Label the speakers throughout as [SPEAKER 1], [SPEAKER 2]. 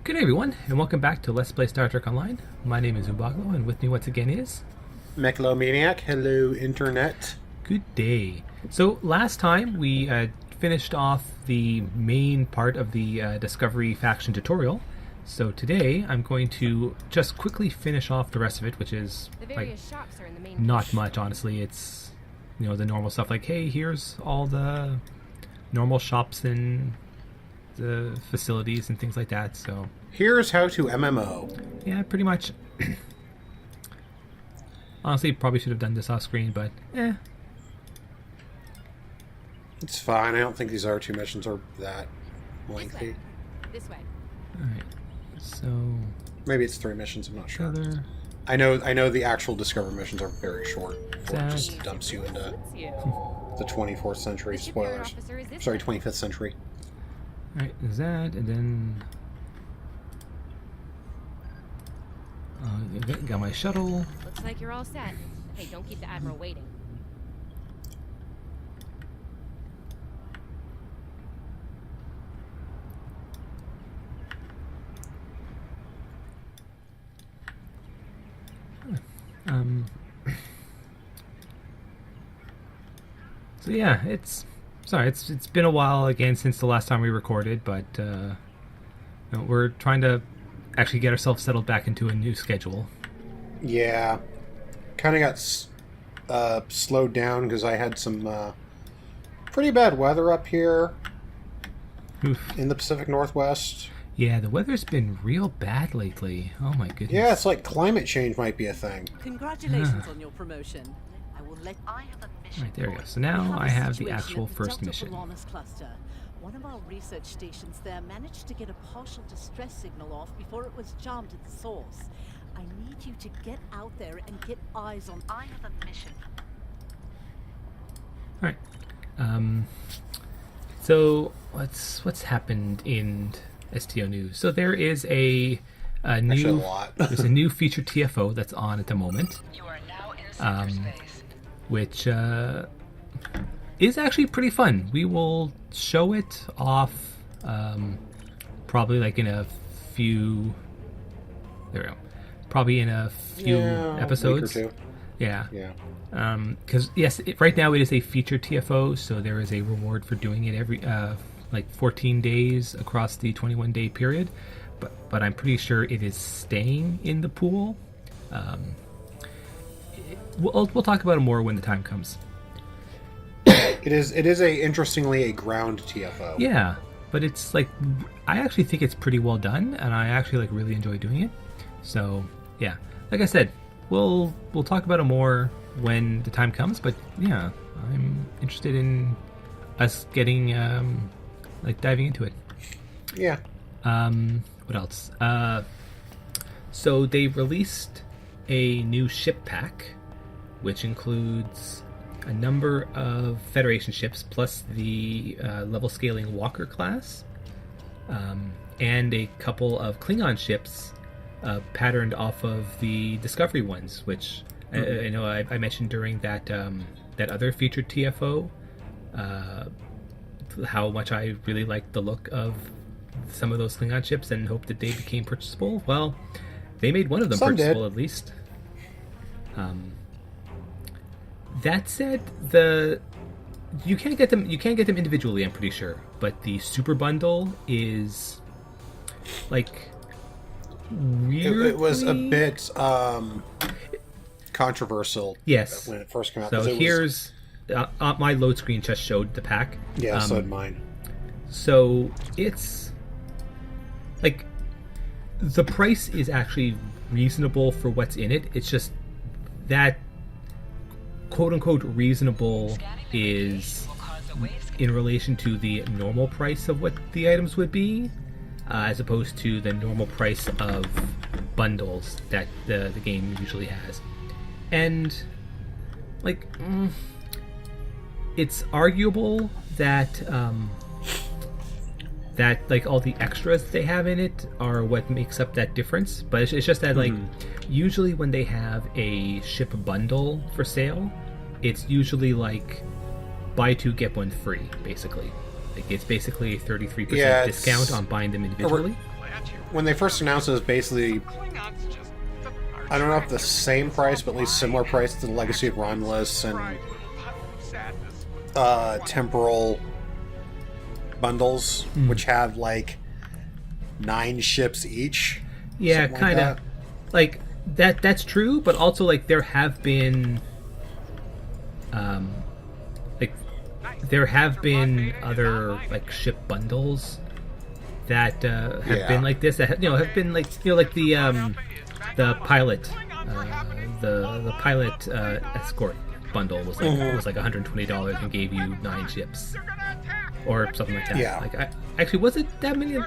[SPEAKER 1] Good day, everyone, and welcome back to Let's Play Star Trek Online. My name is Ubaglo, and with me once again is...
[SPEAKER 2] Mechalomaniac, hello internet.
[SPEAKER 1] Good day. So, last time we finished off the main part of the Discovery faction tutorial. So today, I'm going to just quickly finish off the rest of it, which is like
[SPEAKER 3] shops are in the main
[SPEAKER 1] not much, honestly. It's, you know, the normal stuff like, hey, here's all the normal shops and the facilities and things like that, so...
[SPEAKER 2] Here's how to MMO.
[SPEAKER 1] Yeah, pretty much. Honestly, probably should have done this off screen, but
[SPEAKER 2] It's fine. I don't think these R2 missions are that lengthy.
[SPEAKER 3] This way.
[SPEAKER 1] Alright. So
[SPEAKER 2] Maybe it's 3 missions, I'm not sure.
[SPEAKER 1] other
[SPEAKER 2] I know the actual Discover missions are very short. Before it
[SPEAKER 1] That-
[SPEAKER 2] just dumps you into
[SPEAKER 3] That's you.
[SPEAKER 2] the 24th century
[SPEAKER 3] The superior
[SPEAKER 2] spoilers.
[SPEAKER 3] officer is this
[SPEAKER 2] Sorry,
[SPEAKER 3] way.
[SPEAKER 2] 25th century.
[SPEAKER 1] Alright, there's that, and then got my shuttle.
[SPEAKER 3] Looks like you're all set. Hey, don't keep the Admiral waiting.
[SPEAKER 1] Um So yeah, it's been a while again since the last time we recorded, but you know, we're trying to actually get ourselves settled back into a new schedule.
[SPEAKER 2] Yeah. Kind of got slowed down because I had some pretty bad weather up here
[SPEAKER 1] Oof.
[SPEAKER 2] in the Pacific Northwest.
[SPEAKER 1] Yeah, the weather's been real bad lately. Oh my goodness.
[SPEAKER 2] Yeah, it's like climate change might be a thing.
[SPEAKER 4] Congratulations on your promotion. I will let. I have a mission.
[SPEAKER 1] Right, there we go. So
[SPEAKER 4] We
[SPEAKER 1] now
[SPEAKER 4] have
[SPEAKER 1] I
[SPEAKER 4] a
[SPEAKER 1] have the
[SPEAKER 4] situation
[SPEAKER 1] actual
[SPEAKER 4] at the
[SPEAKER 1] first
[SPEAKER 4] Delta
[SPEAKER 1] mission.
[SPEAKER 4] Piranhas cluster. One of our research stations there managed to get a partial distress signal off before it was jammed at the source. I need you to get out there and get eyes on. I have a mission.
[SPEAKER 1] Alright. So what's happened in STO news? So there is a
[SPEAKER 2] Actually, a
[SPEAKER 1] new
[SPEAKER 2] lot.
[SPEAKER 1] there's a new featured TFO that's on at the moment,
[SPEAKER 5] You are now in cyberspace.
[SPEAKER 1] which is actually pretty fun. We will show it off probably like in a few. There we go. Probably in a few
[SPEAKER 2] Yeah,
[SPEAKER 1] episodes.
[SPEAKER 2] A week or two.
[SPEAKER 1] Yeah.
[SPEAKER 2] Yeah.
[SPEAKER 1] Because yes, right now it is a featured TFO, so there is a reward for doing it every like 14 days across the 21-day period. But I'm pretty sure it is staying in the pool. We'll talk about it more when the time comes.
[SPEAKER 2] It is interestingly a ground TFO.
[SPEAKER 1] Yeah, but it's like I actually think it's pretty well done, and I actually like really enjoy doing it. So yeah, like I said, we'll talk about it more when the time comes. But yeah, I'm interested in us getting like diving into it.
[SPEAKER 2] Yeah.
[SPEAKER 1] What else? So they released a new ship pack, which includes a number of Federation ships, plus the level scaling Walker class, and a couple of Klingon ships patterned off of the Discovery ones, which I know I mentioned during that that other featured TFO, how much I really liked the look of some of those Klingon ships and hoped that they became purchasable. Well, they made one of them
[SPEAKER 2] Some
[SPEAKER 1] purchasable
[SPEAKER 2] did.
[SPEAKER 1] at least. That said, you can't get them individually, I'm pretty sure, but the super bundle is like weirdly...
[SPEAKER 2] It was a bit controversial.
[SPEAKER 1] Yes.
[SPEAKER 2] When it first came out.
[SPEAKER 1] So
[SPEAKER 2] 'cause it was-
[SPEAKER 1] here's my load screen just showed the pack.
[SPEAKER 2] Yeah, so did mine.
[SPEAKER 1] So it's like the price is actually reasonable for what's in it. It's just that quote unquote reasonable is in relation to the normal price of what the items would be, as opposed to the normal price of bundles that the game usually has. And like it's arguable that that like all the extras they have in it are what makes up that difference, but it's just that like usually when they have a ship bundle for sale, it's usually like buy two get one free, basically. Like it's basically a 33%
[SPEAKER 2] Yeah,
[SPEAKER 1] discount on buying them individually.
[SPEAKER 2] when they first announced it, it was basically, I don't know if the same price, but at least similar price to the Legacy of Romulus and Temporal bundles, which had like 9 ships each.
[SPEAKER 1] Yeah,
[SPEAKER 2] something
[SPEAKER 1] kind of.
[SPEAKER 2] that.
[SPEAKER 1] Like that's true, but also like there have been like there have been other like ship bundles that have been like this, that have been like like the pilot the pilot escort bundle was like $120 and gave you 9 ships or something like that.
[SPEAKER 2] Yeah.
[SPEAKER 1] Like actually, was it that many?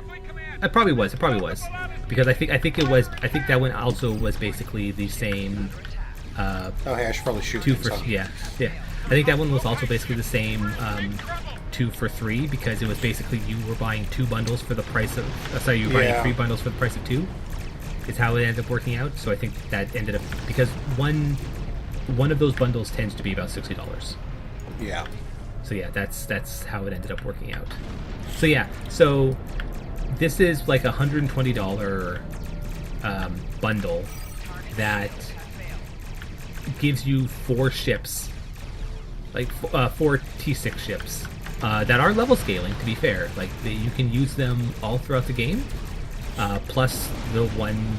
[SPEAKER 1] It probably was. It probably was, because I think it was. I think that one also was basically the same.
[SPEAKER 2] Oh, hey, I should probably shoot
[SPEAKER 1] 2
[SPEAKER 2] things,
[SPEAKER 1] for
[SPEAKER 2] huh?
[SPEAKER 1] yeah. I think that one was also basically the same 2 for 3, because it was basically you were buying 2 bundles for the price of. You were buying 3 bundles for the price of 2. Is how it ended up working out. So I think that ended up, because one of those bundles tends to be about $60.
[SPEAKER 2] Yeah.
[SPEAKER 1] So yeah, that's how it ended up working out. So yeah, so this is like $120 bundle that gives you 4 ships, like 4 T6 ships that are level scaling. To be fair, like you can use them all throughout the game, plus the one.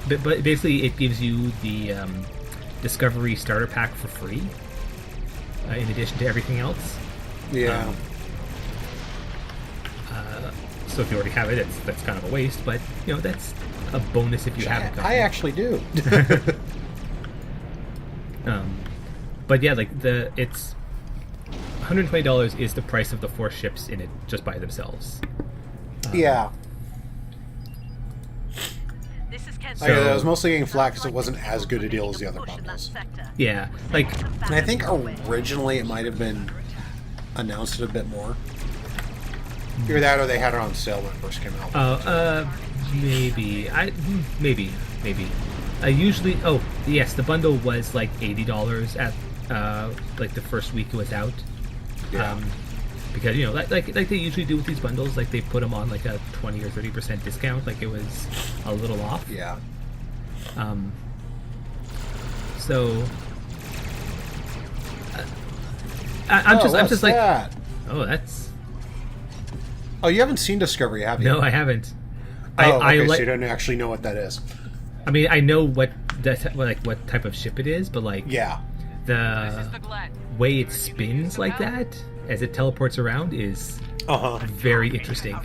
[SPEAKER 1] But basically, it gives you the Discovery starter pack for free, in addition to everything else.
[SPEAKER 2] Yeah.
[SPEAKER 1] So if you already have it, that's kind of a waste. But that's a bonus if you haven't gotten
[SPEAKER 2] I
[SPEAKER 1] it.
[SPEAKER 2] actually do.
[SPEAKER 1] But yeah, like it's $120 is the price of the 4 ships in it just by themselves.
[SPEAKER 2] Yeah.
[SPEAKER 4] This is Ken.
[SPEAKER 1] So-
[SPEAKER 2] I was mostly getting flack because it wasn't as good a deal as the other bundles.
[SPEAKER 1] Yeah, like
[SPEAKER 2] And I think originally it might have been announced a bit more. Either that or they had it on sale when it first came out.
[SPEAKER 1] maybe. Usually, yes, the bundle was like $80 at like the first week it was out.
[SPEAKER 2] Yeah.
[SPEAKER 1] Because like they usually do with these bundles, like they put them on like a 20 or 30% discount, like it was a little off.
[SPEAKER 2] Yeah.
[SPEAKER 1] So I'm just like,
[SPEAKER 2] that?
[SPEAKER 1] oh, that's
[SPEAKER 2] Oh, you haven't seen Discovery, have you?
[SPEAKER 1] no, I haven't.
[SPEAKER 2] Oh, okay,
[SPEAKER 1] I
[SPEAKER 2] so
[SPEAKER 1] like.
[SPEAKER 2] you don't actually know what that is.
[SPEAKER 1] I mean, I know what type of ship it is, but like
[SPEAKER 2] Yeah.
[SPEAKER 1] the way it spins like that as it teleports around is
[SPEAKER 2] Uh-huh.
[SPEAKER 1] very interesting.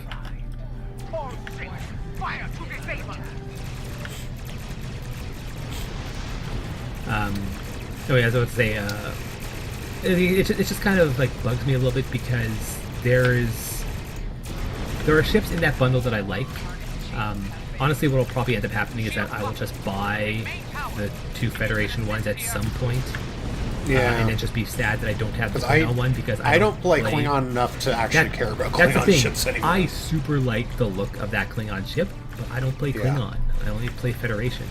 [SPEAKER 1] Oh yeah, so I was about to say, it just kind of like bugs me a little bit, because there are ships in that bundle that I like. Honestly, what will probably end up happening is that I will just buy the 2 Federation ones at some point,
[SPEAKER 2] Yeah.
[SPEAKER 1] and then just be sad that I don't have the
[SPEAKER 2] 'Cause I-
[SPEAKER 1] Klingon one, because
[SPEAKER 2] I don't play Klingon enough to actually care about
[SPEAKER 1] that's the
[SPEAKER 2] Klingon
[SPEAKER 1] thing.
[SPEAKER 2] ships anymore.
[SPEAKER 1] I super like the look of that Klingon ship, but I don't play
[SPEAKER 2] Yeah.
[SPEAKER 1] Klingon. I only play Federation.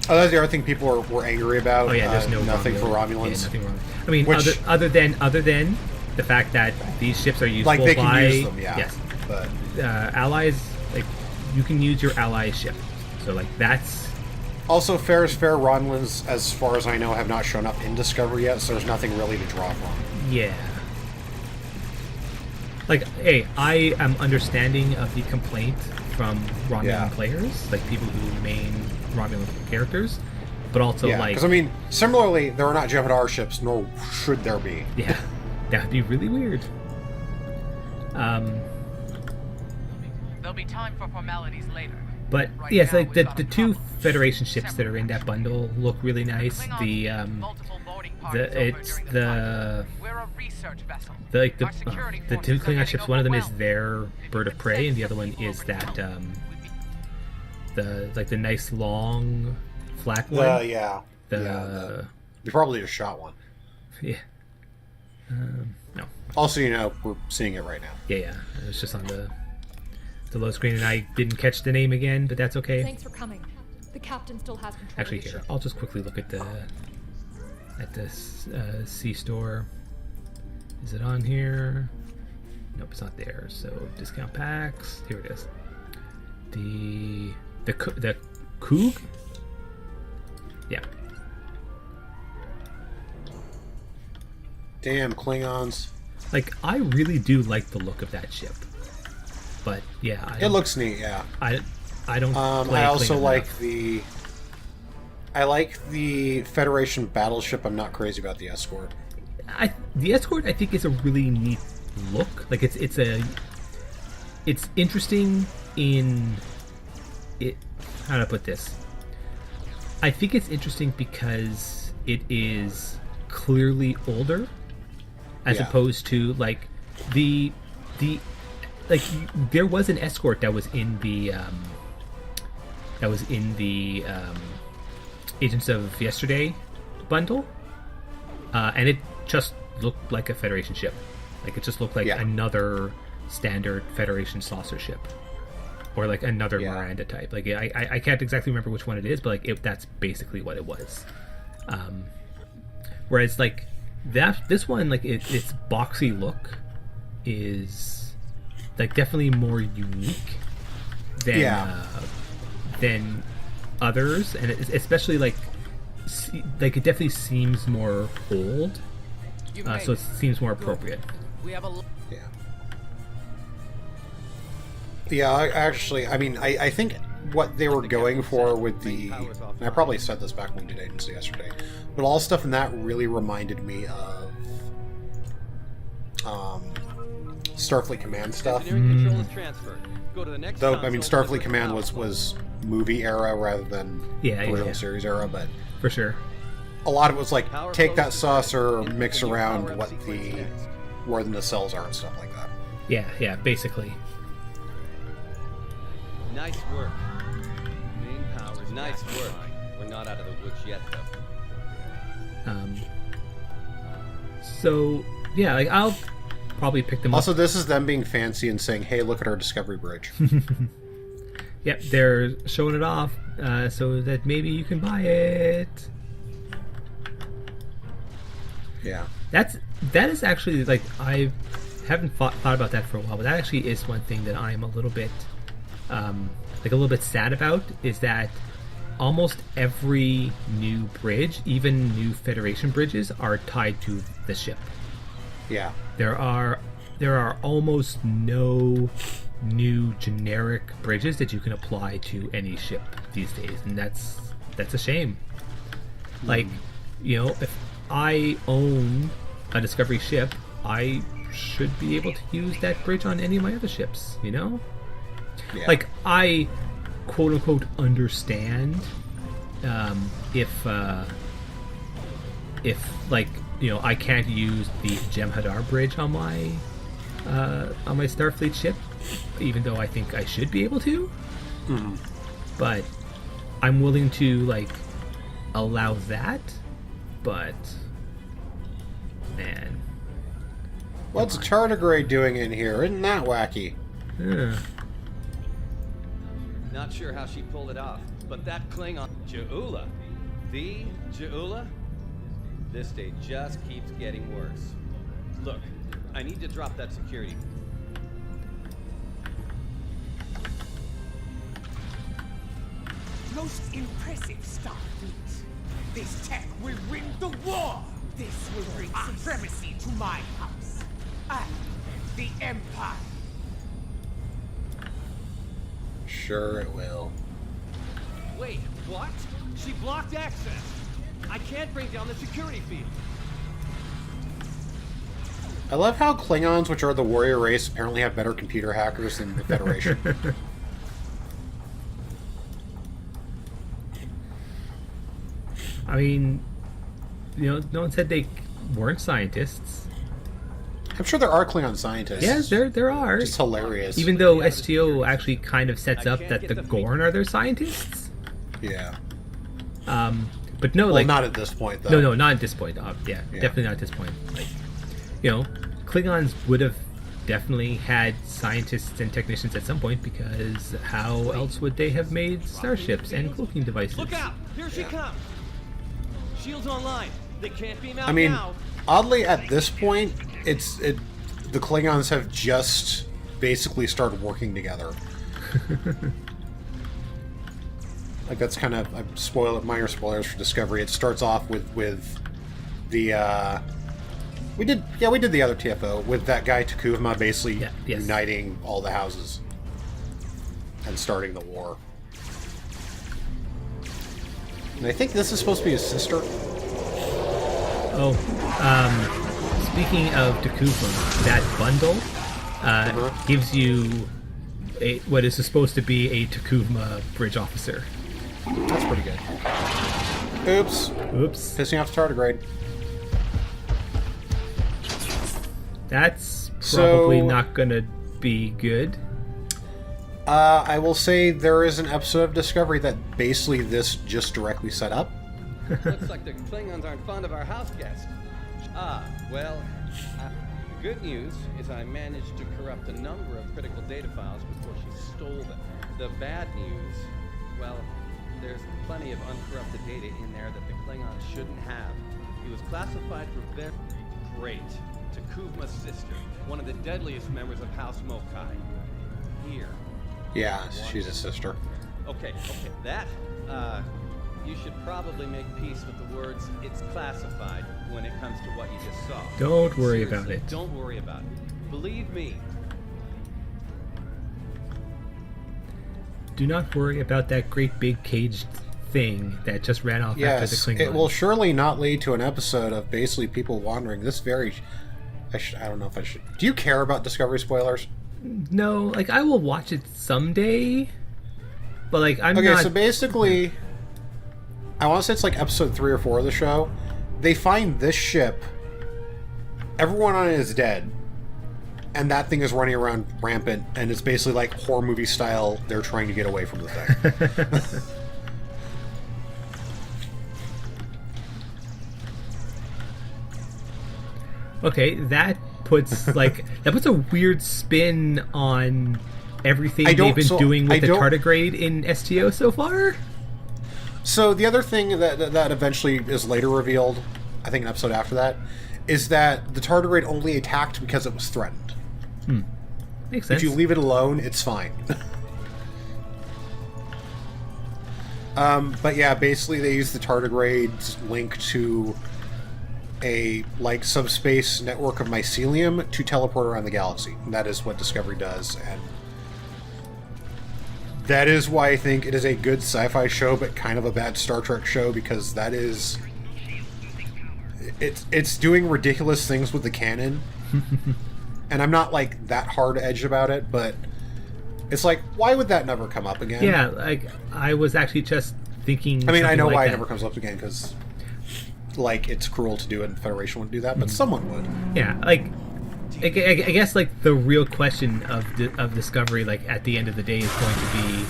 [SPEAKER 2] Oh, that's the other thing people were angry about.
[SPEAKER 1] Oh yeah, there's no
[SPEAKER 2] nothing for
[SPEAKER 1] Romulan.
[SPEAKER 2] Romulans.
[SPEAKER 1] Yeah, nothing wrong. I mean,
[SPEAKER 2] Which-
[SPEAKER 1] other than the fact that these ships are useful
[SPEAKER 2] Like they can
[SPEAKER 1] by
[SPEAKER 2] use them, yeah.
[SPEAKER 1] yes,
[SPEAKER 2] But
[SPEAKER 1] allies. Like you can use your ally ship, so like that's
[SPEAKER 2] also, fair is fair. Romulans, as far as I know, have not shown up in Discovery yet, so there's nothing really to draw from.
[SPEAKER 1] yeah. Like, hey, I am understanding of the complaint from Romulan
[SPEAKER 2] Yeah.
[SPEAKER 1] players, like people who main Romulan characters, but also
[SPEAKER 2] Yeah,
[SPEAKER 1] like,
[SPEAKER 2] because I mean, similarly, there are not Jem'Hadar ships, nor should there be.
[SPEAKER 1] yeah, that'd be really weird.
[SPEAKER 5] There'll be time for formalities later.
[SPEAKER 1] But
[SPEAKER 5] Right
[SPEAKER 1] yes,
[SPEAKER 5] now,
[SPEAKER 1] like
[SPEAKER 5] we've
[SPEAKER 1] the
[SPEAKER 5] got a
[SPEAKER 1] 2
[SPEAKER 5] problem.
[SPEAKER 1] Federation ships that are in that bundle look really nice.
[SPEAKER 5] Multiple boarding parties over
[SPEAKER 1] It's
[SPEAKER 5] during
[SPEAKER 1] the
[SPEAKER 5] time. We're a research vessel.
[SPEAKER 1] the 2
[SPEAKER 5] Our security
[SPEAKER 1] Klingon
[SPEAKER 5] forces are getting
[SPEAKER 1] ships. One of them is
[SPEAKER 5] overwhelmed.
[SPEAKER 1] their bird of prey, and the other one is that the nice long flak one.
[SPEAKER 2] Yeah.
[SPEAKER 1] The
[SPEAKER 2] We probably just shot one.
[SPEAKER 1] yeah. No.
[SPEAKER 2] Also, we're seeing it right now.
[SPEAKER 1] Yeah. It was just on the low screen, and I didn't catch the name again, but that's okay.
[SPEAKER 6] Thanks for coming. The captain still has control.
[SPEAKER 1] Actually,
[SPEAKER 6] of the
[SPEAKER 1] here,
[SPEAKER 6] ship.
[SPEAKER 1] I'll just quickly look at the C store. Is it on here? Nope, it's not there. So discount packs. Here it is. the Coog. Yeah.
[SPEAKER 2] Damn, Klingons.
[SPEAKER 1] Like, I really do like the look of that ship. But yeah,
[SPEAKER 2] It looks neat, yeah.
[SPEAKER 1] I don't. Play
[SPEAKER 2] I also
[SPEAKER 1] Klingon
[SPEAKER 2] like
[SPEAKER 1] enough.
[SPEAKER 2] the Federation battleship. I'm not crazy about the escort.
[SPEAKER 1] The escort. I think is a really neat look. Like it's interesting in it. How to put this? I think it's interesting because it is clearly older, as
[SPEAKER 2] Yeah.
[SPEAKER 1] opposed to like the like there was an escort that was in the Agents of Yesterday bundle, and it just looked like a Federation ship. Like it just looked like
[SPEAKER 2] Yeah.
[SPEAKER 1] another standard Federation saucer ship, or like another
[SPEAKER 2] Yeah.
[SPEAKER 1] Miranda type. Like I can't exactly remember which one it is, but like that's basically what it was. Whereas like this one, like its boxy look is like definitely more unique than
[SPEAKER 2] Yeah.
[SPEAKER 1] than others, and especially like it definitely seems more old, so it seems more appropriate.
[SPEAKER 5] We have a.
[SPEAKER 2] Yeah. Yeah, I mean, I think what they were going for with the... And I probably said this back when we did Agency yesterday, but all stuff in that really reminded me of Starfleet Command stuff.
[SPEAKER 7] Engineering control is transferred. Go to the next
[SPEAKER 2] Though, I mean,
[SPEAKER 7] console,
[SPEAKER 2] Starfleet
[SPEAKER 7] look
[SPEAKER 2] Command
[SPEAKER 7] for
[SPEAKER 2] was
[SPEAKER 7] power.
[SPEAKER 2] movie era rather than
[SPEAKER 1] Yeah,
[SPEAKER 2] original
[SPEAKER 1] yeah.
[SPEAKER 2] series era, but
[SPEAKER 1] For sure.
[SPEAKER 2] a lot of it was like,
[SPEAKER 7] Power
[SPEAKER 2] take that
[SPEAKER 7] flows
[SPEAKER 2] saucer,
[SPEAKER 7] into
[SPEAKER 2] mix
[SPEAKER 7] the new
[SPEAKER 2] around
[SPEAKER 7] power-up
[SPEAKER 2] what
[SPEAKER 7] sequence
[SPEAKER 2] the...
[SPEAKER 7] next.
[SPEAKER 2] where the nacelles are and stuff like that.
[SPEAKER 1] Yeah, basically.
[SPEAKER 7] Nice work. Main powers. Nice work. We're not out of the woods yet, though.
[SPEAKER 1] So yeah, like I'll probably pick them
[SPEAKER 2] Also,
[SPEAKER 1] up.
[SPEAKER 2] this is them being fancy and saying, hey, look at our Discovery Bridge.
[SPEAKER 1] Yep, they're showing it off so that maybe you can buy it.
[SPEAKER 2] Yeah.
[SPEAKER 1] That is actually like I haven't thought about that for a while, but that actually is one thing that I'm a little bit like a little bit sad about, is that almost every new bridge, even new Federation bridges, are tied to the ship.
[SPEAKER 2] Yeah.
[SPEAKER 1] There are almost no new generic bridges that you can apply to any ship these days, and that's a shame. Like, you know, if I own a Discovery ship, I should be able to use that bridge on any of my other ships, you know?
[SPEAKER 2] Yeah.
[SPEAKER 1] Like, I quote unquote understand if like, you know, I can't use the Jem'Hadar bridge on my Starfleet ship, even though I think I should be able to. But I'm willing to like allow that. But man,
[SPEAKER 2] What's Tardigrade doing in here? Isn't that wacky?
[SPEAKER 1] yeah.
[SPEAKER 7] Not sure how she pulled it off, but that Klingon... Ja'ula? The Ja'ula? This day just keeps getting worse. Look, I need to drop that security.
[SPEAKER 8] Most impressive, Starfleet. This tech will win the war. This will bring supremacy to my house and the Empire.
[SPEAKER 2] Sure it will.
[SPEAKER 7] Wait, what? She blocked access. I can't bring down the security field.
[SPEAKER 2] I love how Klingons, which are the warrior race, apparently have better computer hackers than the Federation.
[SPEAKER 1] I mean, you know, no one said they weren't scientists.
[SPEAKER 2] I'm sure there are Klingon scientists.
[SPEAKER 1] Yes, there are.
[SPEAKER 2] Just hilarious.
[SPEAKER 1] Even though STO actually kind of sets up that the Gorn are their scientists.
[SPEAKER 2] Yeah.
[SPEAKER 1] But no,
[SPEAKER 2] Well,
[SPEAKER 1] like
[SPEAKER 2] not at this point, though.
[SPEAKER 1] no, not at this point. Yeah, definitely not at this point. Like, you know, Klingons would have definitely had scientists and technicians at some point, because how else would they have made starships and cloaking devices?
[SPEAKER 7] Look out! Here she comes! Shields online. They can't beam out
[SPEAKER 2] I mean,
[SPEAKER 7] now.
[SPEAKER 2] oddly, at this point, the Klingons have just basically started working together. Like that's kind of minor spoilers for Discovery. It starts off with the we did the other TFO with that guy Takuma basically uniting all the houses and starting the war. And I think this is supposed to be his sister.
[SPEAKER 1] Oh, speaking of Takuma, that bundle gives you what is supposed to be a Takuma bridge officer.
[SPEAKER 2] That's pretty good. Oops. Pissing off the tardigrade.
[SPEAKER 1] That's probably not gonna be good.
[SPEAKER 2] I will say there is an episode of Discovery that basically this just directly set up.
[SPEAKER 7] Looks like the Klingons aren't fond of our house guest. The good news is I managed to corrupt a number of critical data files before she stole them. The bad news, well, there's plenty of uncorrupted data in there that the Klingons shouldn't have. It was classified for very great. Takuma's sister, one of the deadliest members of House Mokai. Here.
[SPEAKER 2] Yeah, she's a sister.
[SPEAKER 7] Okay. That, you should probably make peace with the words, "it's classified," when it comes to what you just saw.
[SPEAKER 1] Don't worry
[SPEAKER 7] Seriously,
[SPEAKER 1] about it.
[SPEAKER 7] Don't worry about it. Believe me.
[SPEAKER 1] Do not worry about that great big caged thing that just ran off after the Klingon.
[SPEAKER 2] It will surely not lead to an episode of basically people wandering. I don't know if I should. Do you care about Discovery spoilers?
[SPEAKER 1] No, like I will watch it someday, but like I'm not.
[SPEAKER 2] Okay, so basically, I want to say it's like episode 3 or 4 of the show. They find this ship. Everyone on it is dead, and that thing is running around rampant, and it's basically like horror movie style. They're trying to get away from the thing.
[SPEAKER 1] Okay, that puts a weird spin on everything they've been doing with the tardigrade in STO so far.
[SPEAKER 2] So the other thing that eventually is later revealed, I think an episode after that, is that the tardigrade only attacked because it was threatened.
[SPEAKER 1] Makes sense.
[SPEAKER 2] If you leave it alone, it's fine. But yeah, basically they use the tardigrade's link to a subspace network of mycelium to teleport around the galaxy. And that is what Discovery does, and that is why I think it is a good sci-fi show, but kind of a bad Star Trek show, because that is it's doing ridiculous things with the canon. And I'm not that hard-edged about it, but it's why would that never come up again?
[SPEAKER 1] Yeah, I was actually just thinking.
[SPEAKER 2] I mean, I know why
[SPEAKER 1] that.
[SPEAKER 2] it never comes up again, because it's cruel to do it, and Federation wouldn't do that, but someone would.
[SPEAKER 1] Yeah, I guess the real question of Discovery, at the end of the day, is going to be,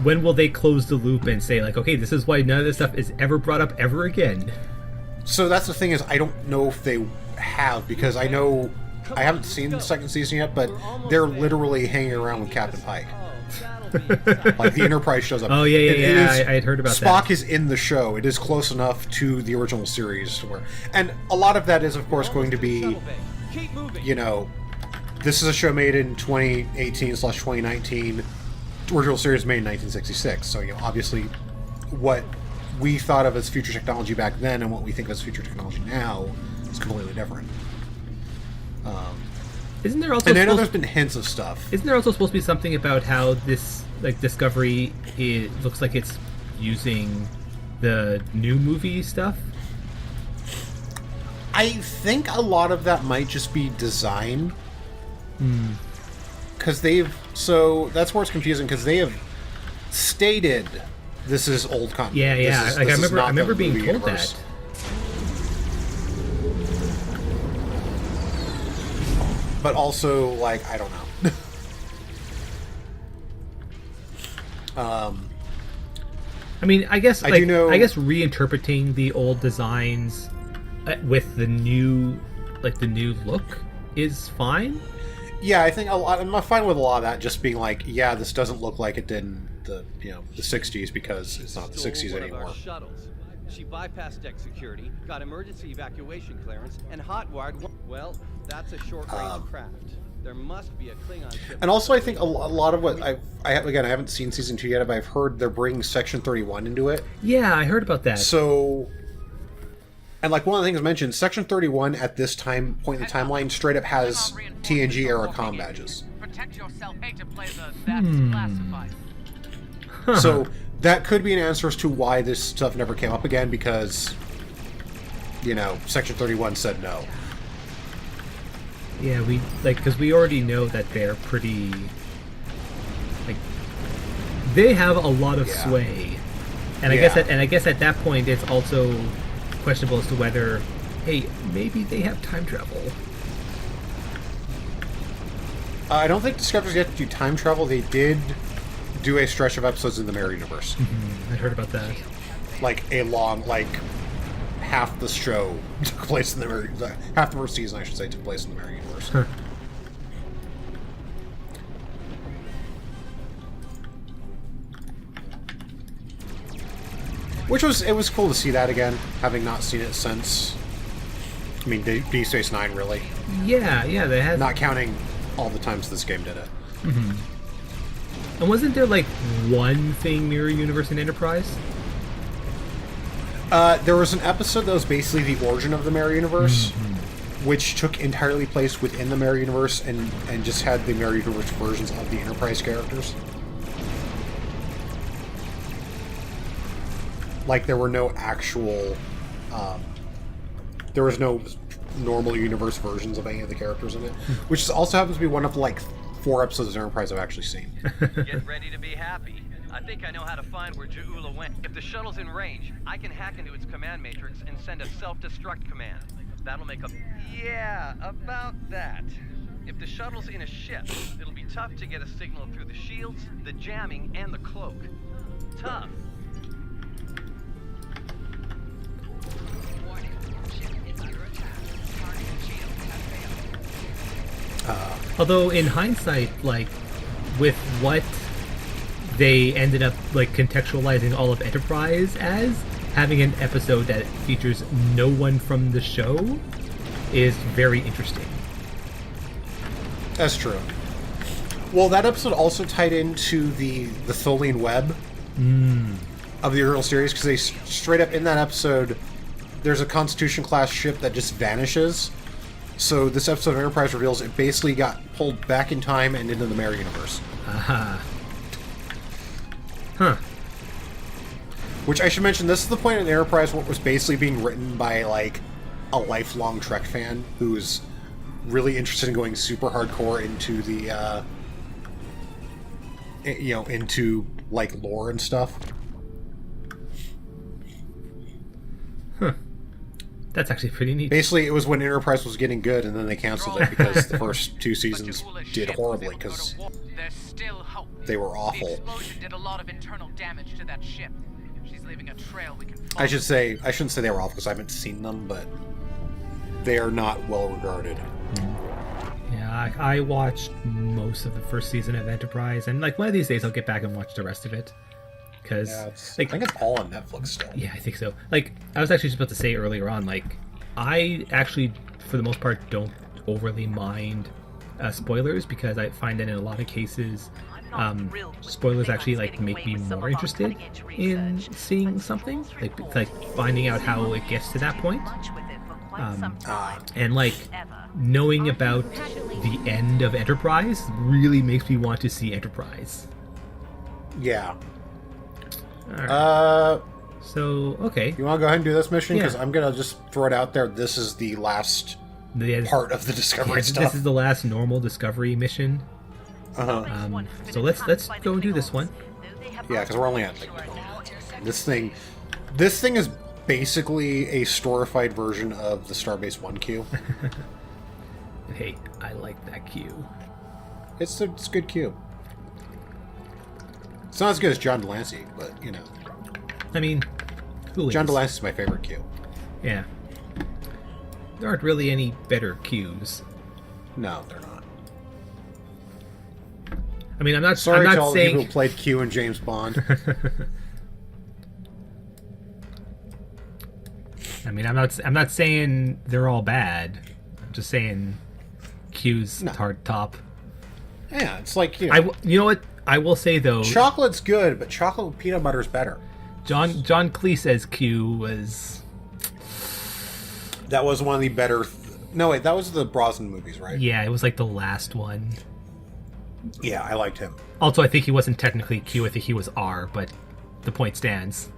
[SPEAKER 1] when will they close the loop and say okay, this is why none of this stuff is ever brought up ever again?
[SPEAKER 2] So that's the thing, is I don't know if they have, because I know I haven't seen the second season yet, but they're literally hanging around with Captain Pike. The Enterprise shows up.
[SPEAKER 1] Oh yeah. I had heard about that.
[SPEAKER 2] Spock is in the show. It is close enough to the original series to where, and a lot of that is, of course, going to be, this is a show made in 2018/2019. The original series made in 1966. So obviously, what we thought of as future technology back then and what we think of as future technology now is completely different.
[SPEAKER 1] Isn't there also?
[SPEAKER 2] And I know there's been hints of stuff.
[SPEAKER 1] Isn't there also supposed to be something about how this Discovery looks like it's using the new movie stuff?
[SPEAKER 2] I think a lot of that might just be design. Because so that's where it's confusing, because they have stated this is old content.
[SPEAKER 1] Yeah. I remember being told universe. That.
[SPEAKER 2] But also, I don't know.
[SPEAKER 1] I mean, I guess
[SPEAKER 2] I guess
[SPEAKER 1] reinterpreting the old designs with the new look is fine.
[SPEAKER 2] Yeah, I think I'm fine with a lot of that just being this doesn't look like it did in the 60s, because it's not the 60s anymore.
[SPEAKER 7] She bypassed deck security, got emergency evacuation clearance, and hotwired one. Well, that's a short-range craft. There must be a Klingon ship.
[SPEAKER 2] And also, I think a lot of what I haven't seen season 2 yet, but I've heard they're bringing Section 31 into it.
[SPEAKER 1] Yeah, I heard about that.
[SPEAKER 2] So, and like one of the things mentioned, Section 31 at this point in the timeline straight up has TNG era comm badges.
[SPEAKER 5] Protect yourself. Hate to play the that's classified.
[SPEAKER 2] So that could be an answer as to why this stuff never came up again, because, you know, Section 31 said no.
[SPEAKER 1] Yeah, because we already know that they're pretty, like, they have a lot of sway, and I guess at that point it's also questionable as to whether, hey, maybe they have time travel.
[SPEAKER 2] I don't think Discovery's yet to do time travel. They did do a stretch of episodes in the Mirror Universe.
[SPEAKER 1] I heard about that.
[SPEAKER 2] Like a long, half the show took place in the Mirror, half the first season, I should say, took place in the Mirror Universe.
[SPEAKER 1] Huh.
[SPEAKER 2] It was cool to see that again, having not seen it since, I mean, Deep Space Nine, really.
[SPEAKER 1] Yeah, they had.
[SPEAKER 2] Not counting all the times this game did it.
[SPEAKER 1] And wasn't there one thing Mirror Universe and Enterprise?
[SPEAKER 2] There was an episode that was basically the origin of the Mirror Universe, which took entirely place within the Mirror Universe and just had the Mirror Universe versions of the Enterprise characters. Like, there were no actual... there was no normal universe versions of any of the characters in it, which also happens to be one of, 4 episodes of Enterprise I've actually seen.
[SPEAKER 7] Get ready to be happy. I think I know how to find where Ja'ula went. If the shuttle's in range, I can hack into its command matrix and send a self-destruct command. That'll make a... Yeah, about that. If the shuttle's in a ship, it'll be tough to get a signal through the shields, the jamming, and the cloak. Tough.
[SPEAKER 1] Although in hindsight, with what they ended up contextualizing all of Enterprise as, having an episode that features no one from the show is very interesting.
[SPEAKER 2] That's true. Well, that episode also tied into the Tholian web of the original series, because they straight up in that episode, there's a Constitution class ship that just vanishes. So this episode of Enterprise reveals it basically got pulled back in time and into the Mirror Universe.
[SPEAKER 1] Aha. Huh.
[SPEAKER 2] Which I should mention, this is the point in Enterprise where it was basically being written by, a lifelong Trek fan who's really interested in going super hardcore into the, into, lore and stuff.
[SPEAKER 1] Huh. That's actually pretty neat.
[SPEAKER 2] Basically, it was when Enterprise was getting good, and then they canceled it because the first 2 seasons did horribly, because
[SPEAKER 5] There's still hope.
[SPEAKER 2] they were
[SPEAKER 5] The
[SPEAKER 2] awful.
[SPEAKER 5] explosion did a lot of internal damage to that ship. She's leaving a trail we can follow.
[SPEAKER 2] I shouldn't say they were awful because I haven't seen them, but they are not well regarded.
[SPEAKER 1] Yeah, I watched most of the first season of Enterprise, and one of these days I'll get back and watch the rest of it. Because
[SPEAKER 2] I think it's all on Netflix still.
[SPEAKER 1] Yeah, I think so. I was actually just about to say earlier on, I actually, for the most part, don't overly mind spoilers, because I find that in a lot of cases, spoilers actually make me more interested in seeing something, like finding out how it gets to that point. And knowing about the end of Enterprise really makes me want to see Enterprise.
[SPEAKER 2] Yeah.
[SPEAKER 1] Alright. So, okay.
[SPEAKER 2] You want to go ahead and do this mission?
[SPEAKER 1] Yeah.
[SPEAKER 2] Because I'm going to just throw it out there. This is the last part of the Discovery stuff.
[SPEAKER 1] This is the last normal Discovery mission.
[SPEAKER 2] Uh-huh.
[SPEAKER 1] So let's go and do this one.
[SPEAKER 2] Yeah, because we're only at this thing. This thing is basically a storified version of the Starbase 1 queue.
[SPEAKER 1] Hey, I like that queue.
[SPEAKER 2] It's a good queue. It's not as good as John Delancey, but
[SPEAKER 1] I mean, who is?
[SPEAKER 2] John Delancey's my favorite queue.
[SPEAKER 1] Yeah. There aren't really any better queues.
[SPEAKER 2] No, they're not.
[SPEAKER 1] I mean, I'm not
[SPEAKER 2] Sorry
[SPEAKER 1] I'm
[SPEAKER 2] to
[SPEAKER 1] not
[SPEAKER 2] all the
[SPEAKER 1] saying
[SPEAKER 2] people who played Q and James Bond.
[SPEAKER 1] I mean, I'm not saying they're all bad. just saying Q's
[SPEAKER 2] No.
[SPEAKER 1] hard top.
[SPEAKER 2] Yeah, it's like, you know,
[SPEAKER 1] You know what? I will say though,
[SPEAKER 2] chocolate's good, but chocolate with peanut butter is better.
[SPEAKER 1] John Cleese as Q was.
[SPEAKER 2] That was one of the better. No, wait, that was the Brosnan movies, right?
[SPEAKER 1] Yeah, it was like the last one.
[SPEAKER 2] Yeah, I liked him.
[SPEAKER 1] Also, I think he wasn't technically Q. I think he was R, but the point stands.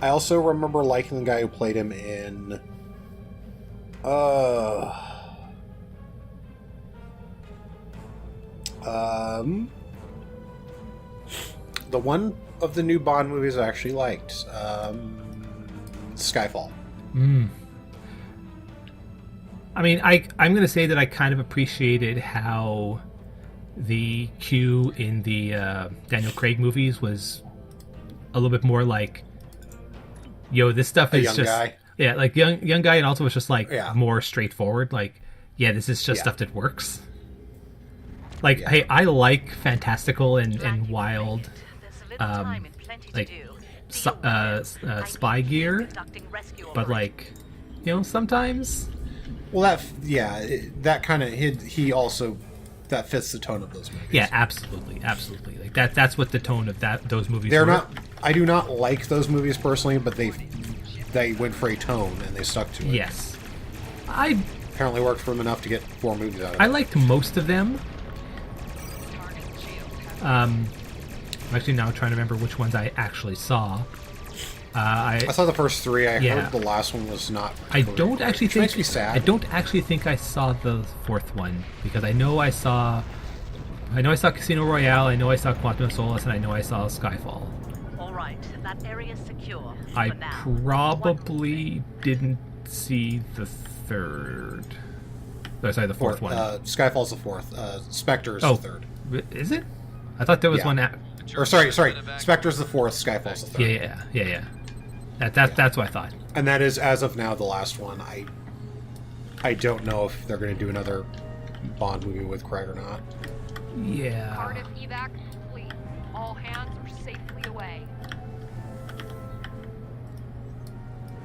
[SPEAKER 2] I also remember liking the guy who played him in. The one of the new Bond movies I actually liked. Skyfall.
[SPEAKER 1] I mean, I'm going to say that I kind of appreciated how the Q in the Daniel Craig movies was a little bit more like, yo, this stuff
[SPEAKER 2] A
[SPEAKER 1] is
[SPEAKER 2] young
[SPEAKER 1] just
[SPEAKER 2] guy.
[SPEAKER 1] yeah, like young guy, and also was just like
[SPEAKER 2] Yeah.
[SPEAKER 1] more straightforward. Like, yeah, this is just
[SPEAKER 2] Yeah.
[SPEAKER 1] stuff that works. Like, hey, I like fantastical and wild, like spy gear, but like, you know, sometimes.
[SPEAKER 2] Well, that kind of he also that fits the tone of those movies.
[SPEAKER 1] Yeah, absolutely. Like that's what the tone of those movies
[SPEAKER 2] They're
[SPEAKER 1] were.
[SPEAKER 2] not. I do not like those movies personally, but they went for a tone and they stuck to it.
[SPEAKER 1] Yes, I
[SPEAKER 2] Apparently worked for them enough to get 4 movies out of
[SPEAKER 1] I
[SPEAKER 2] it.
[SPEAKER 1] liked most of them. I'm actually now trying to remember which ones I actually saw.
[SPEAKER 2] I saw the first 3. I
[SPEAKER 1] Yeah.
[SPEAKER 2] heard the last one was not.
[SPEAKER 1] I
[SPEAKER 2] particularly
[SPEAKER 1] don't
[SPEAKER 2] good,
[SPEAKER 1] actually
[SPEAKER 2] which
[SPEAKER 1] think
[SPEAKER 2] makes me sad.
[SPEAKER 1] I don't actually think I saw the 4th one because I know I saw Casino Royale, I know I saw Quantum of Solace, and I know I saw Skyfall.
[SPEAKER 4] All right, that area's secure.
[SPEAKER 1] I
[SPEAKER 4] for now.
[SPEAKER 1] probably didn't see the 3rd. Oh, sorry, the 4th one.
[SPEAKER 2] Skyfall's the 4th. Spectre is
[SPEAKER 1] Oh,
[SPEAKER 2] the 3rd.
[SPEAKER 1] Is it? I thought there was
[SPEAKER 2] Yeah.
[SPEAKER 1] one.
[SPEAKER 2] Or sorry. Spectre's the 4th. Skyfall's the 3rd.
[SPEAKER 1] Yeah. That's what I thought.
[SPEAKER 2] And that is, as of now, the last one. I don't know if they're going to do another Bond movie with Craig or not.
[SPEAKER 1] Yeah.
[SPEAKER 6] Cardiff evac complete. All hands are safely away.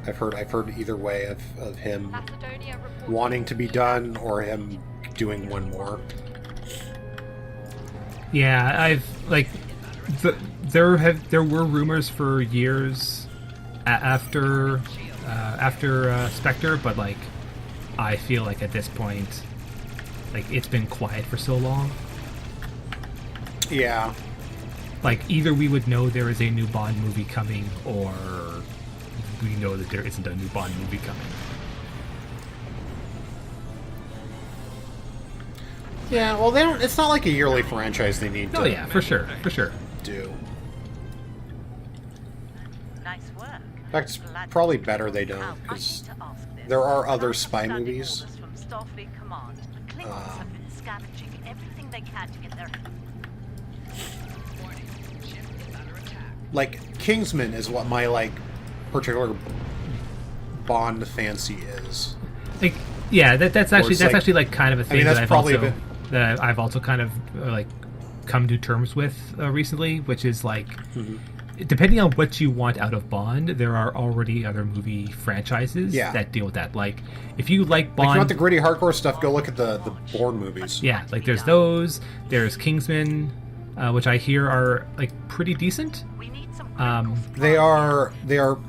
[SPEAKER 2] I've heard either way of him
[SPEAKER 6] Macedonia reporting
[SPEAKER 2] wanting to be done or him doing one more.
[SPEAKER 1] Yeah, I've like there were rumors for years after Spectre, but like I feel like at this point, like it's been quiet for so long.
[SPEAKER 2] Yeah.
[SPEAKER 1] Like either we would know there is a new Bond movie coming, or we know that there isn't a new Bond movie coming.
[SPEAKER 2] Yeah, well, they don't. It's not like a yearly franchise they need
[SPEAKER 1] Oh
[SPEAKER 2] to
[SPEAKER 1] yeah, for sure.
[SPEAKER 2] do.
[SPEAKER 4] Nice work.
[SPEAKER 2] In fact, it's probably better they don't, because there are other spy movies.
[SPEAKER 4] From Starfleet Command. The Klingons have been scavenging everything they can to get their.
[SPEAKER 2] Like, Kingsman is what my, like, particular Bond fancy is.
[SPEAKER 1] Like, yeah, that's actually
[SPEAKER 2] it's like-
[SPEAKER 1] actually like kind of a thing
[SPEAKER 2] that's
[SPEAKER 1] that
[SPEAKER 2] probably a bit-
[SPEAKER 1] I've also kind of like come to terms with recently, which is like, depending on what you want out of Bond, there are already other movie franchises
[SPEAKER 2] Yeah.
[SPEAKER 1] that deal with that. Like, if you like
[SPEAKER 2] Like,
[SPEAKER 1] Bond,
[SPEAKER 2] if you want the gritty hardcore stuff, go look at the Bourne movies.
[SPEAKER 1] yeah, like there's those. There's Kingsman, which I hear are like pretty decent.
[SPEAKER 4] We need some.
[SPEAKER 2] They are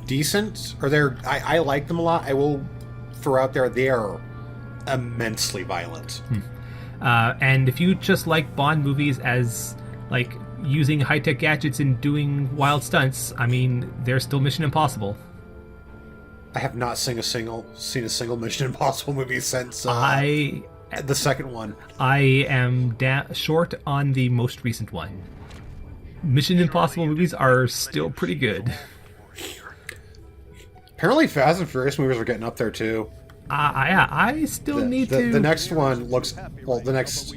[SPEAKER 2] decent, or I like them a lot. I will throw out there, they are immensely violent.
[SPEAKER 1] And if you just like Bond movies as like using high-tech gadgets and doing wild stunts, I mean, there's still Mission Impossible.
[SPEAKER 2] I have not seen a single Mission Impossible movie since
[SPEAKER 1] I
[SPEAKER 2] the second one.
[SPEAKER 1] am short on the most recent one. Mission Impossible movies are still pretty good.
[SPEAKER 2] Apparently, Fast and Furious movies are getting up there too.
[SPEAKER 1] I still need to.
[SPEAKER 2] The next one looks the next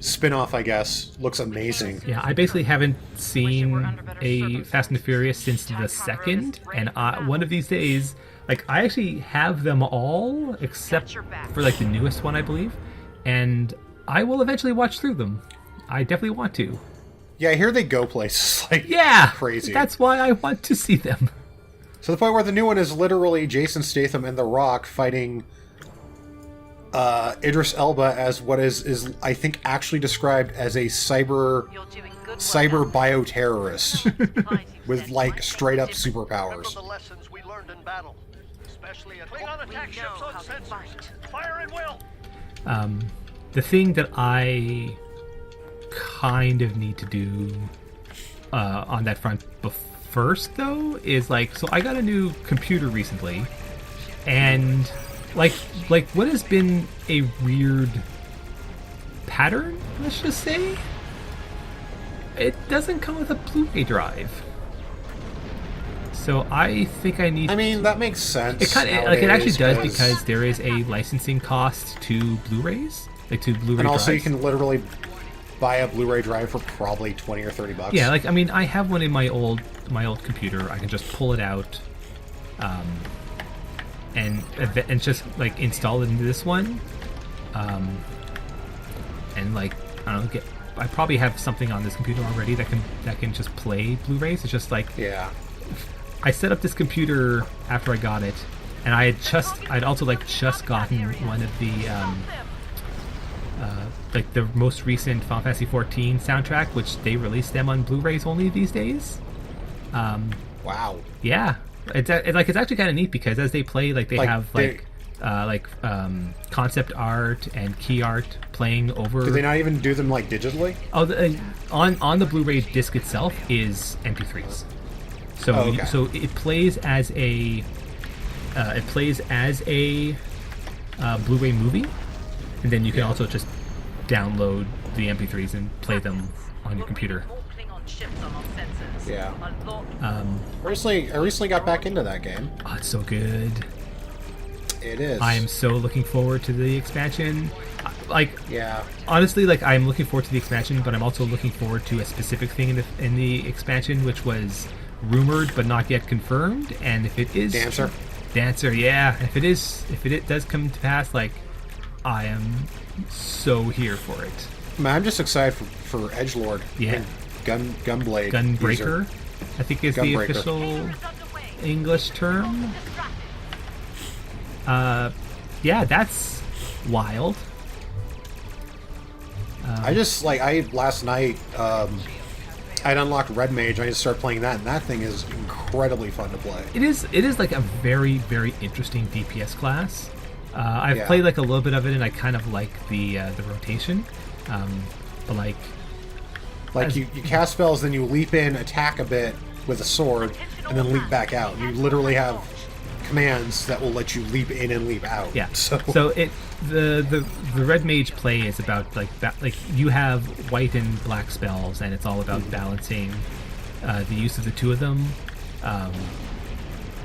[SPEAKER 2] spin-off, I guess, looks amazing.
[SPEAKER 1] Yeah, I basically haven't seen a Fast and Furious since the second, and one of these days, like, I actually have them all except for like the newest one, I believe, and I will eventually watch through them. I definitely want to.
[SPEAKER 2] Yeah, I hear they go places like
[SPEAKER 1] Yeah,
[SPEAKER 2] crazy.
[SPEAKER 1] That's why I want to see them.
[SPEAKER 2] To the point where the new one is literally Jason Statham and The Rock fighting Idris Elba as what is I think actually described as a cyber bioterrorist with like straight up superpowers.
[SPEAKER 9] The lessons we learned in battle, especially at Klingon attack ships on sensors. Fire at will.
[SPEAKER 1] The thing that I kind of need to do on that front first, though, is like, so I got a new computer recently, and like what has been a weird pattern, let's just say, it doesn't come with a Blu-ray drive. So I think I need.
[SPEAKER 2] I mean, that makes sense.
[SPEAKER 1] It kind of like it actually does because there is a licensing cost to Blu-rays, like to Blu-ray.
[SPEAKER 2] And also,
[SPEAKER 1] drives.
[SPEAKER 2] you can literally buy a Blu-ray drive for probably $20 or $30.
[SPEAKER 1] Yeah, like I mean, I have one in my old computer. I can just pull it out, and just like install it into this one, and like I don't know, I probably have something on this computer already that can just play Blu-rays. It's just like
[SPEAKER 2] yeah.
[SPEAKER 1] I set up this computer after I got it, and I'd also just gotten one of the like the most recent Final Fantasy XIV soundtrack, which they release them on Blu-rays only these days.
[SPEAKER 2] Wow.
[SPEAKER 1] Yeah, it's actually kind of neat because as they play, like they have concept art and key art playing over.
[SPEAKER 2] Do they not even do them like digitally?
[SPEAKER 1] Oh, on the Blu-ray disc itself is MP3s. So
[SPEAKER 2] okay.
[SPEAKER 1] So it plays as a Blu-ray movie, and then you can also just download the MP3s and play them on your computer.
[SPEAKER 2] Yeah. I recently got back into that game.
[SPEAKER 1] Oh, it's so good.
[SPEAKER 2] It is.
[SPEAKER 1] I am so looking forward to the expansion.
[SPEAKER 2] Yeah.
[SPEAKER 1] Honestly, like I'm looking forward to the expansion, but I'm also looking forward to a specific thing in the expansion, which was rumored but not yet confirmed. And if it is Dancer, yeah. If it does come to pass, like I am so here for it.
[SPEAKER 2] Man, I'm just excited for Edgelord.
[SPEAKER 1] Yeah.
[SPEAKER 2] Gunblade.
[SPEAKER 1] Gunbreaker,
[SPEAKER 2] user.
[SPEAKER 1] I think is the official English term. Yeah, that's wild.
[SPEAKER 2] Last night, I'd unlocked Red Mage. I just started playing that, and that thing is incredibly fun to play.
[SPEAKER 1] It is like a very, very interesting DPS class. I've played like a little bit of it, and I kind of like the rotation. But
[SPEAKER 2] you cast spells, then you leap in, attack a bit with a sword, and then leap back out. You literally have commands that will let you leap in and leap out.
[SPEAKER 1] Yeah.
[SPEAKER 2] So
[SPEAKER 1] the Red Mage play is about like you have white and black spells, and it's all about balancing the use of the two of them,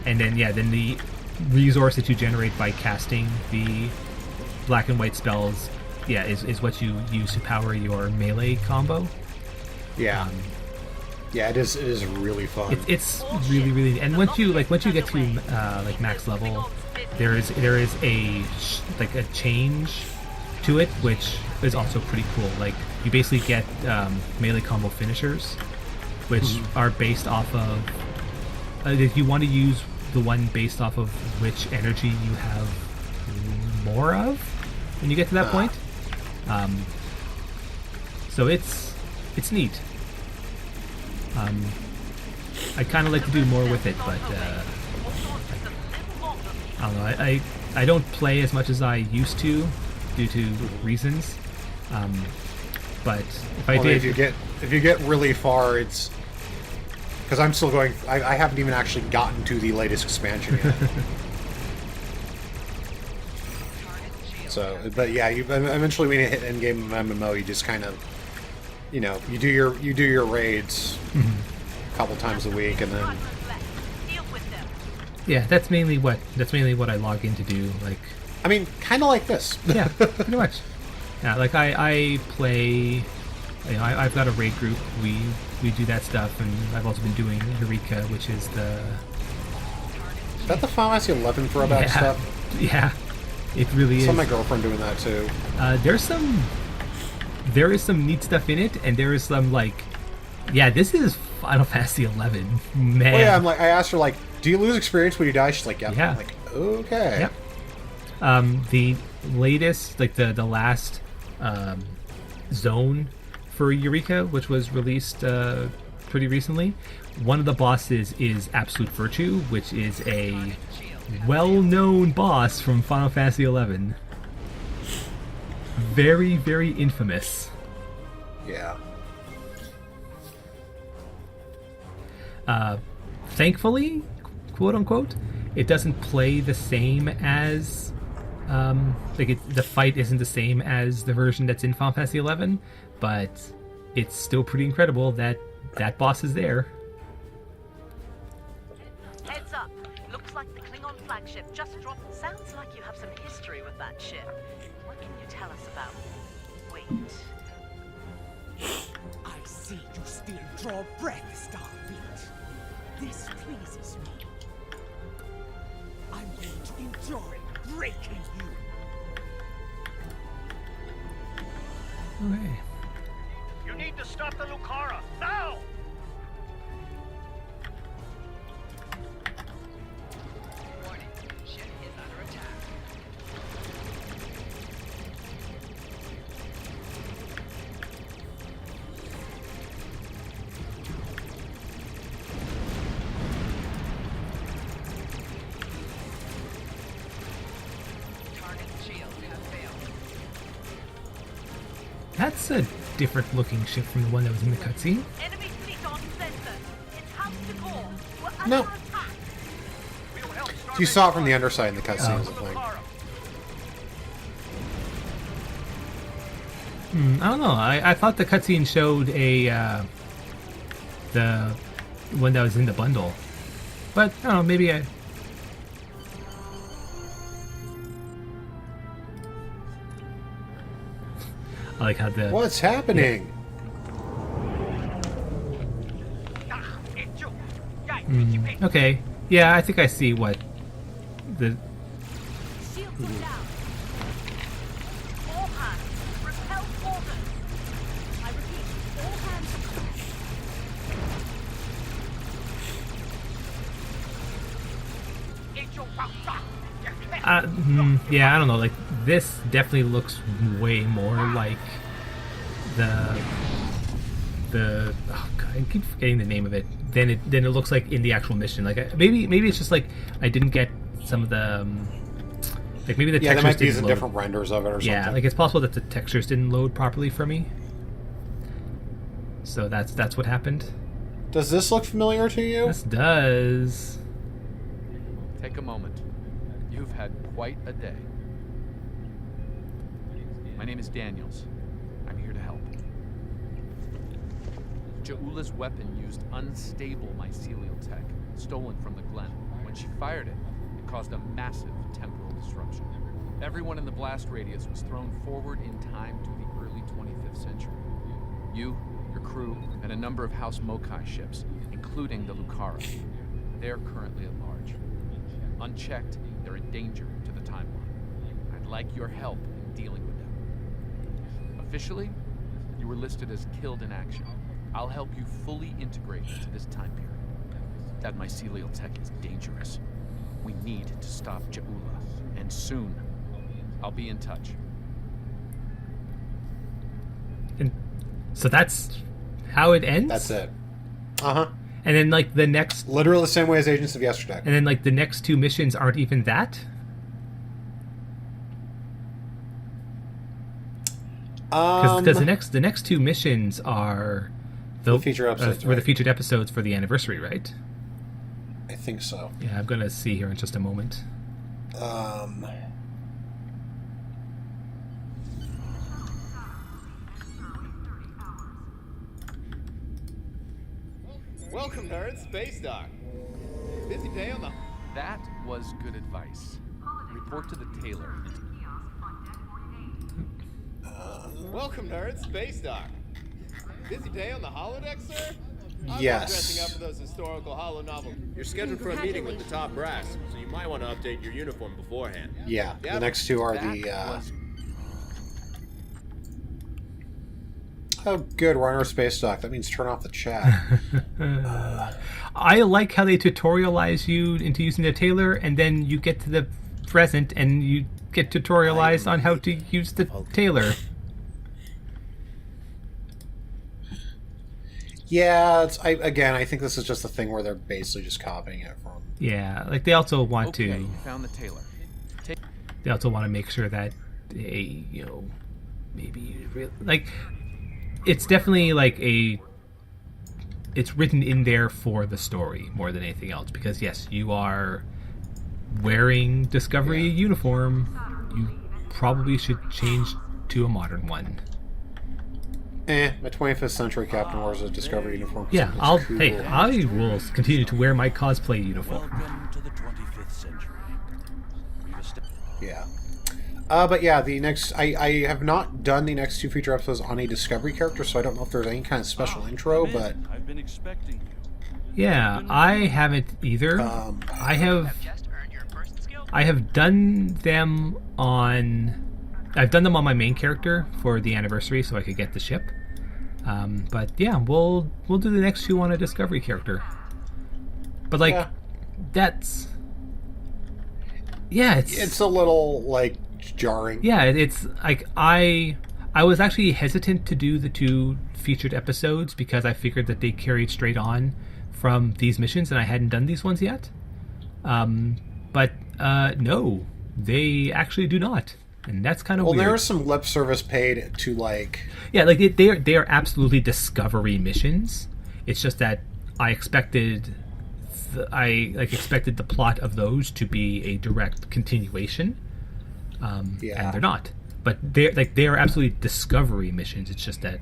[SPEAKER 1] and then the resource that you generate by casting the black and white spells, is what you use to power your melee combo.
[SPEAKER 2] Yeah. It is really fun.
[SPEAKER 1] It's really, really, and once you get to max level, there is a change to it, which is also pretty cool. Like you basically get melee combo finishers, which are based off of. If you want to use the one based off of which energy you have more of when you get to that point. So it's neat. I kind of like to do more with it, but I don't know. I don't play as much as I used to due to reasons. But if I did,
[SPEAKER 2] if you get really far, it's because I'm still going. I haven't even actually gotten to the latest expansion yet. So, but yeah, you eventually when you hit endgame MMO, you just kind of, you do your raids a couple times a week, and then
[SPEAKER 1] that's mainly what I log in to do. Like,
[SPEAKER 2] I mean, kind of like this.
[SPEAKER 1] Yeah, pretty much. Yeah, like I play. I've got a raid group. We do that stuff, and I've also been doing Eureka, which is the.
[SPEAKER 2] Is that the Final Fantasy 11 throwback stuff?
[SPEAKER 1] Yeah, it really is.
[SPEAKER 2] I saw my girlfriend doing that too.
[SPEAKER 1] There is some neat stuff in it, and there is some this is Final Fantasy 11, man.
[SPEAKER 2] Well, yeah, I asked her Do you lose experience when you die? She's like, yep.
[SPEAKER 1] Yeah.
[SPEAKER 2] I'm like, okay.
[SPEAKER 1] Yep. The latest, like the last zone for Eureka, which was released pretty recently, one of the bosses is Absolute Virtue, which is a well-known boss from Final Fantasy XI. Very, very infamous.
[SPEAKER 2] Yeah.
[SPEAKER 1] Thankfully, quote unquote, it doesn't play the same as the fight isn't the same as the version that's in Final Fantasy XI, but it's still pretty incredible that that boss is there.
[SPEAKER 4] Heads up. Looks like the Klingon flagship just dropped. Sounds like you have some history with that ship. What can you tell us about it? Wait.
[SPEAKER 8] I see you still draw breath, Starfleet. This pleases me. I'm going to enjoy breaking you.
[SPEAKER 1] Okay.
[SPEAKER 9] You need to stop the Lucara now.
[SPEAKER 5] Warning, ship is under attack. Target shield has failed.
[SPEAKER 1] That's a different looking ship from the one that was in the cutscene.
[SPEAKER 4] Enemy fleet on center. It's House Decor. We're under
[SPEAKER 2] No.
[SPEAKER 4] attack.
[SPEAKER 9] We'll help
[SPEAKER 2] You saw it from the underside in the cutscene, was the thing.
[SPEAKER 1] I don't know. I thought the cutscene showed the one that was in the bundle, but I don't know. Maybe I. I like how the
[SPEAKER 2] What's happening?
[SPEAKER 1] okay, yeah, I think I see what the
[SPEAKER 4] Shields are down. All hands, repel orders. I repeat, all hands.
[SPEAKER 1] yeah, I don't know. Like this definitely looks way more like the oh god, I keep forgetting the name of it. Than it looks like in the actual mission. Like maybe it's just like I didn't get some of the like maybe the
[SPEAKER 2] Yeah, they
[SPEAKER 1] textures
[SPEAKER 2] might be
[SPEAKER 1] didn't
[SPEAKER 2] using
[SPEAKER 1] load.
[SPEAKER 2] different renders of it or something.
[SPEAKER 1] Yeah, like it's possible that the textures didn't load properly for me. So that's what happened.
[SPEAKER 2] Does this look familiar to you?
[SPEAKER 1] This does.
[SPEAKER 10] Take a moment. You've had quite a day. My name is Daniels. I'm here to help. Ja'ula's weapon used unstable mycelial tech, stolen from the Glen. When she fired it, it caused a massive temporal disruption. Everyone in the blast radius was thrown forward in time to the early 25th century. You, your crew, and a number of House Mokai ships, including the Lucara. They're currently at large. Unchecked, they're in danger to the timeline. I'd like your help in dealing with them. Officially, you were listed as killed in action. I'll help you fully integrate into this time period. That mycelial tech is dangerous. We need to stop Ja'ula, and soon. I'll be in touch.
[SPEAKER 1] And so that's how it ends.
[SPEAKER 2] That's it. Uh-huh.
[SPEAKER 1] And then like the next,
[SPEAKER 2] Literally the same way as Agents of Yesterday.
[SPEAKER 1] and then like the next two missions aren't even that. Because the next two missions are
[SPEAKER 2] the feature episodes,
[SPEAKER 1] were the
[SPEAKER 2] right?
[SPEAKER 1] featured episodes for the anniversary, right?
[SPEAKER 2] I think so.
[SPEAKER 1] Yeah, I'm gonna see here in just a moment.
[SPEAKER 11] Welcome, nerds. Space Dock. Busy day on the...
[SPEAKER 10] That was good advice. Report to the tailor.
[SPEAKER 11] Welcome, nerds. Space Dock. Busy day on the holodeck, sir? I'm
[SPEAKER 2] Yes.
[SPEAKER 11] dressing up for those historical holo novels.
[SPEAKER 12] You're scheduled for a meeting with the top brass, so you might want to update your uniform beforehand.
[SPEAKER 2] Yeah, the
[SPEAKER 11] Yep.
[SPEAKER 2] next two are
[SPEAKER 10] That
[SPEAKER 2] the...
[SPEAKER 10] was
[SPEAKER 2] Oh, good. We're on our space dock. That means turn off the chat.
[SPEAKER 1] I like how they tutorialize you into using the Taylor, and then you get to the present and you get tutorialized on how to use the Taylor.
[SPEAKER 2] Yeah, I think this is just a thing where they're basically just copying it from.
[SPEAKER 1] Yeah, like they also want
[SPEAKER 10] Okay,
[SPEAKER 1] to.
[SPEAKER 10] you found the Taylor.
[SPEAKER 1] They also want to make sure that they, maybe like it's definitely like it's written in there for the story more than anything else, because yes, you are wearing Discovery uniform. You probably should change to a modern one.
[SPEAKER 2] My 25th century Captain wears a Discovery uniform.
[SPEAKER 1] Yeah,
[SPEAKER 2] Cool.
[SPEAKER 1] I will continue to wear my cosplay uniform.
[SPEAKER 9] Welcome to the 25th century.
[SPEAKER 2] Yeah. But yeah, the next... I have not done the next 2 feature episodes on a Discovery character, so I don't know if there's any kind of special intro, but...
[SPEAKER 9] I've been expecting you.
[SPEAKER 1] Yeah, I haven't either. I have done them on... I've done them on my main character for the anniversary, so I could get the ship. But yeah, we'll do the next 2 on a Discovery character. But like, that's... Yeah,
[SPEAKER 2] it's a little, like, jarring.
[SPEAKER 1] Yeah, it's like I was actually hesitant to do the 2 featured episodes because I figured that they carried straight on from these missions and I hadn't done these ones yet. But no, they actually do not. And that's kind of weird.
[SPEAKER 2] Well, there is some lip service paid to, like...
[SPEAKER 1] Yeah, like they are absolutely Discovery missions. It's just that I expected the plot of those to be a direct continuation. And they're not. But they are absolutely Discovery missions. It's just that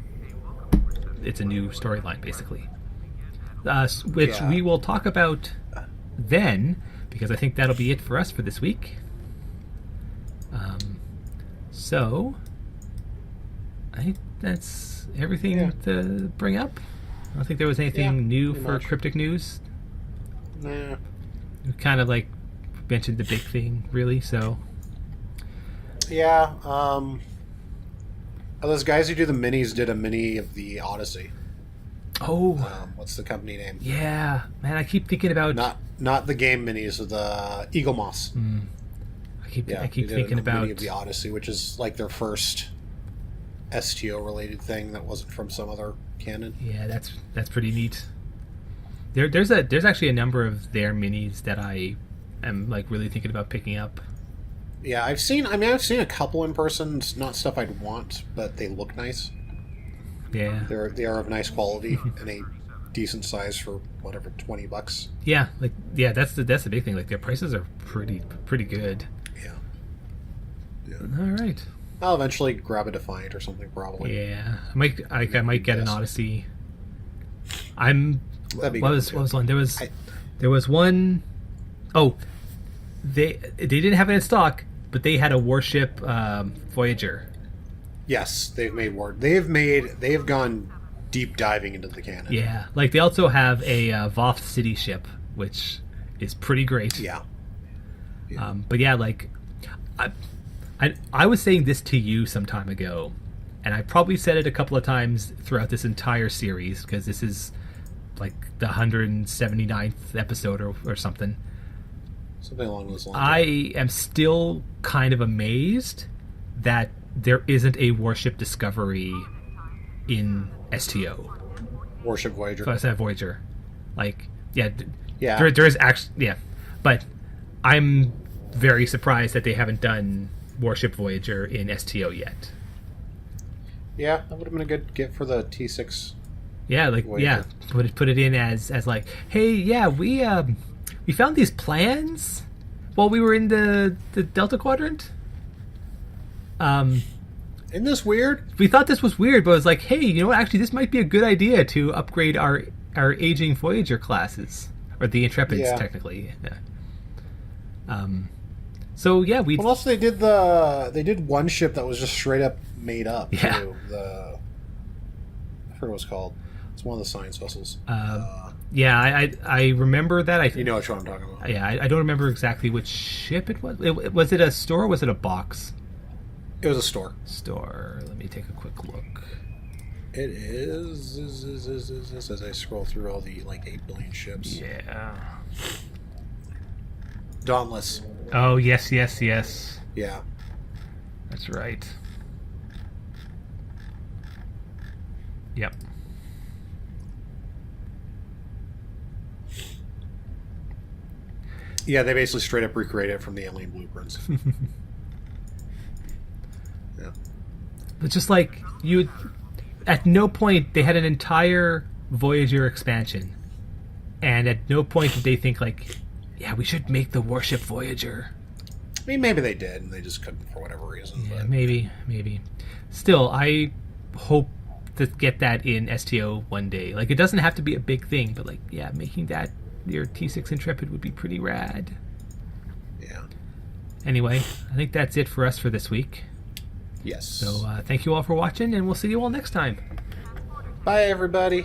[SPEAKER 1] it's a new storyline, basically. Which we will talk about then, because I think that'll be it for us for this week. So, I think that's everything to bring up. I don't think there was anything new for Cryptic News.
[SPEAKER 2] Nah.
[SPEAKER 1] We kind of like mentioned the big thing, really, so...
[SPEAKER 2] Yeah, those guys who do the minis did a mini of the Odyssey.
[SPEAKER 1] Oh.
[SPEAKER 2] What's the company name?
[SPEAKER 1] Yeah, man, I keep thinking about...
[SPEAKER 2] Not the game minis, of the Eagle Moss.
[SPEAKER 1] I keep thinking about
[SPEAKER 2] mini of the Odyssey, which is like their first STO related thing that wasn't from some other canon.
[SPEAKER 1] Yeah, that's pretty neat. There's actually a number of their minis that I am like really thinking about picking up.
[SPEAKER 2] Yeah, I've seen a couple in person. It's not stuff I'd want, but they look nice.
[SPEAKER 1] Yeah,
[SPEAKER 2] they are of nice quality and a decent size for whatever, $20.
[SPEAKER 1] Yeah, that's the big thing. Like their prices are pretty good.
[SPEAKER 2] Yeah.
[SPEAKER 1] All right.
[SPEAKER 2] I'll eventually grab a Defiant or something, probably.
[SPEAKER 1] Yeah, I might get an Odyssey. What was one? There was one. Oh, they didn't have it in stock, but they had a warship Voyager.
[SPEAKER 2] Yes, they have gone deep diving into the canon.
[SPEAKER 1] Yeah, like they also have a Voth City ship, which is pretty great.
[SPEAKER 2] Yeah.
[SPEAKER 1] But yeah, like I was saying this to you some time ago, and I probably said it a couple of times throughout this entire series, because this is like the 179th episode or something.
[SPEAKER 2] Something along those lines.
[SPEAKER 1] I am still kind of amazed that there isn't a warship Discovery in STO.
[SPEAKER 2] Warship Voyager.
[SPEAKER 1] So I said Voyager. Like, yeah.
[SPEAKER 2] Yeah.
[SPEAKER 1] There is actually, yeah. But I'm very surprised that they haven't done Warship Voyager in STO yet.
[SPEAKER 2] Yeah, that would have been a good get for the T6.
[SPEAKER 1] Yeah, like
[SPEAKER 2] Voyager.
[SPEAKER 1] put it in as like, hey, yeah, we found these plans while we were in the Delta Quadrant.
[SPEAKER 2] Isn't this weird?
[SPEAKER 1] We thought this was weird, but it was like, hey, you know what? Actually, this might be a good idea to upgrade our aging Voyager classes, or the Intrepids, technically. Yeah. So yeah,
[SPEAKER 2] Well, also they did one ship that was just straight up made up.
[SPEAKER 1] Yeah.
[SPEAKER 2] Too. I forget what it's called. It's one of the science vessels.
[SPEAKER 1] Yeah, I remember that.
[SPEAKER 2] You know which one I'm talking about.
[SPEAKER 1] Yeah, I don't remember exactly which ship it was. Was it a store or was it a box?
[SPEAKER 2] It was a store.
[SPEAKER 1] Store. Let me take a quick look.
[SPEAKER 2] It is as I scroll through all the like 8 billion ships.
[SPEAKER 1] Yeah.
[SPEAKER 2] Dauntless.
[SPEAKER 1] Oh, yes.
[SPEAKER 2] Yeah.
[SPEAKER 1] That's right. Yep.
[SPEAKER 2] Yeah, they basically straight up recreate it from the alien blueprints. Yeah.
[SPEAKER 1] But just like you, at no point they had an entire Voyager expansion, and at no point did they think like, yeah, we should make the warship Voyager.
[SPEAKER 2] I mean, maybe they did, and they just couldn't for whatever reason.
[SPEAKER 1] Yeah,
[SPEAKER 2] but...
[SPEAKER 1] maybe. Still, I hope to get that in STO one day. Like, it doesn't have to be a big thing, but like, yeah, making that your T6 Intrepid would be pretty rad.
[SPEAKER 2] Yeah.
[SPEAKER 1] Anyway, I think that's it for us for this week.
[SPEAKER 2] Yes.
[SPEAKER 1] So thank you all for watching, and we'll see you all next time.
[SPEAKER 2] Bye, everybody.